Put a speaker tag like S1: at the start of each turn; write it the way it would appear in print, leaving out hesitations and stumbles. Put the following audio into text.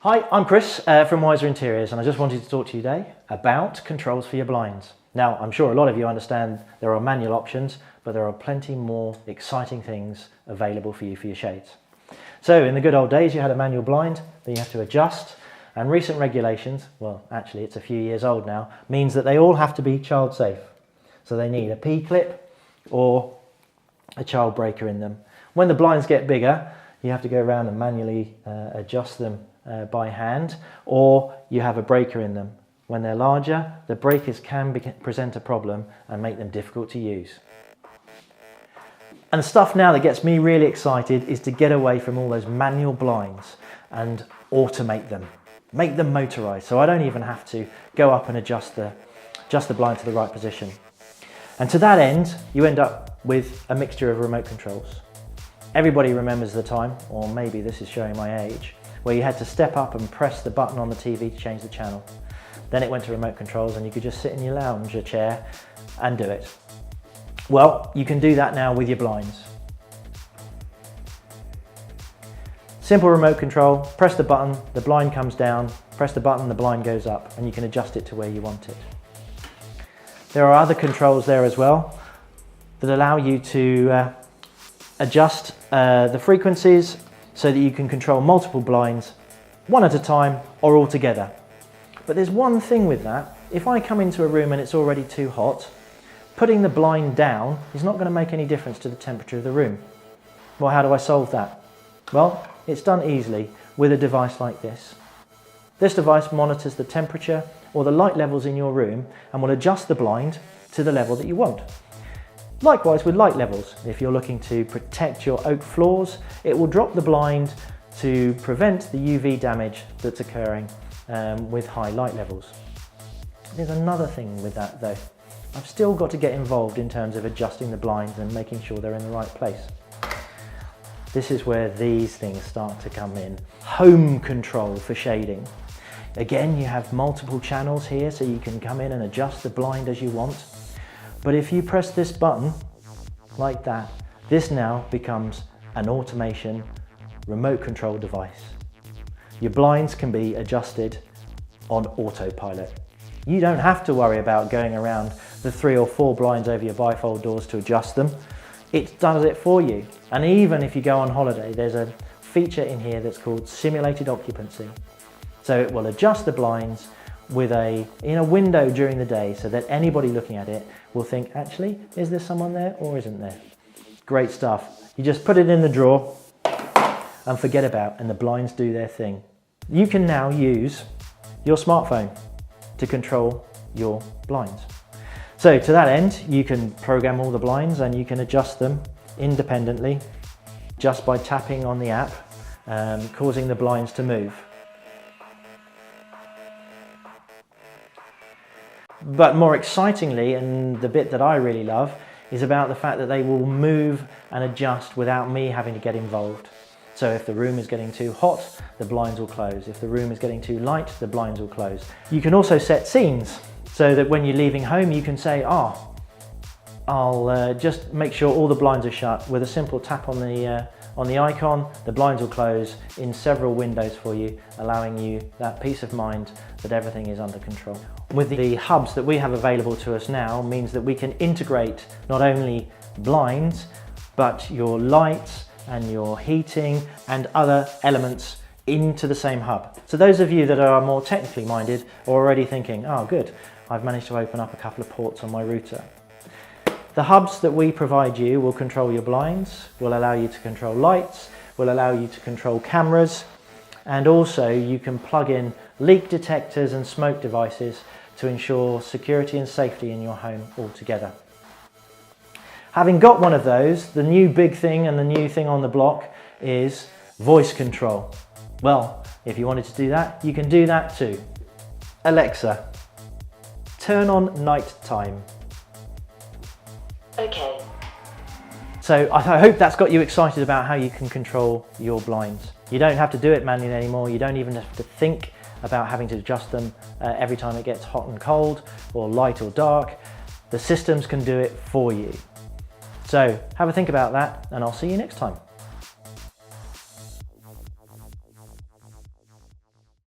S1: Hi, I'm Chris from Wiser Interiors, and I just wanted to talk to you today about controls for your blinds. Now, I'm sure a lot of you understand there are manual options, but there are plenty more exciting things available for you for your shades. So in the good old days, you had a manual blind that you have to adjust, and recent regulations, well, actually it's a few years old now, means that they all have to be child safe. So they need a P-clip or a child breaker in them. When the blinds get bigger, you have to go around and manually adjust them by hand, or you have a breaker in them. When they're larger, the breakers can present a problem and make them difficult to use. And the stuff now that gets me really excited is to get away from all those manual blinds and automate them. Make them motorized, so I don't even have to go up and adjust the blind to the right position. And to that end, you end up with a mixture of remote controls. Everybody remembers the time, or maybe this is showing my age, where you had to step up and press the button on the TV to change the channel. Then it went to remote controls and you could just sit in your lounger chair and do it. Well, you can do that now with your blinds. Simple remote control, press the button, the blind comes down, press the button, the blind goes up, and you can adjust it to where you want it. There are other controls there as well that allow you to adjust the frequencies so that you can control multiple blinds, one at a time or all together. But there's one thing with that. If I come into a room and it's already too hot, putting the blind down is not going to make any difference to the temperature of the room. Well, how do I solve that? Well, it's done easily with a device like this. This device monitors the temperature or the light levels in your room and will adjust the blind to the level that you want. Likewise with light levels, if you're looking to protect your oak floors, it will drop the blind to prevent the UV damage that's occurring with high light levels. There's another thing with that though. I've still got to get involved in terms of adjusting the blinds and making sure they're in the right place. This is where these things start to come in. Home control for shading. Again, you have multiple channels here, so you can come in and adjust the blind as you want. But if you press this button like that, this now becomes an automation remote control device. Your blinds can be adjusted on autopilot. You don't have to worry about going around the 3 or 4 blinds over your bifold doors to adjust them. It does it for you. And even if you go on holiday, there's a feature in here that's called simulated occupancy. So it will adjust the blinds in a window during the day so that anybody looking at it will think, actually, is there someone there or isn't there? Great stuff. You just put it in the drawer and forget about, and the blinds do their thing. You can now use your smartphone to control your blinds. So to that end, you can program all the blinds and you can adjust them independently just by tapping on the app, causing the blinds to move. But more excitingly, and the bit that I really love, is about the fact that they will move and adjust without me having to get involved. So if the room is getting too hot, the blinds will close. If the room is getting too light, the blinds will close. You can also set scenes so that when you're leaving home, you can say, I'll just make sure all the blinds are shut. With a simple tap on the icon, the blinds will close in several windows for you, allowing you that peace of mind that everything is under control. With the hubs that we have available to us now means that we can integrate not only blinds, but your lights and your heating and other elements into the same hub. So those of you that are more technically minded are already thinking, oh good, I've managed to open up a couple of ports on my router. The hubs that we provide you will control your blinds, will allow you to control lights, will allow you to control cameras, and also you can plug in leak detectors and smoke devices to ensure security and safety in your home altogether. Having got one of those, the new big thing and the new thing on the block is voice control. Well, if you wanted to do that, you can do that too. Alexa, turn on night time.
S2: Okay.
S1: So I hope that's got you excited about how you can control your blinds. You don't have to do it manually anymore. You don't even have to think about having to adjust them every time it gets hot and cold or light or dark. The systems can do it for you. So have a think about that, and I'll see you next time.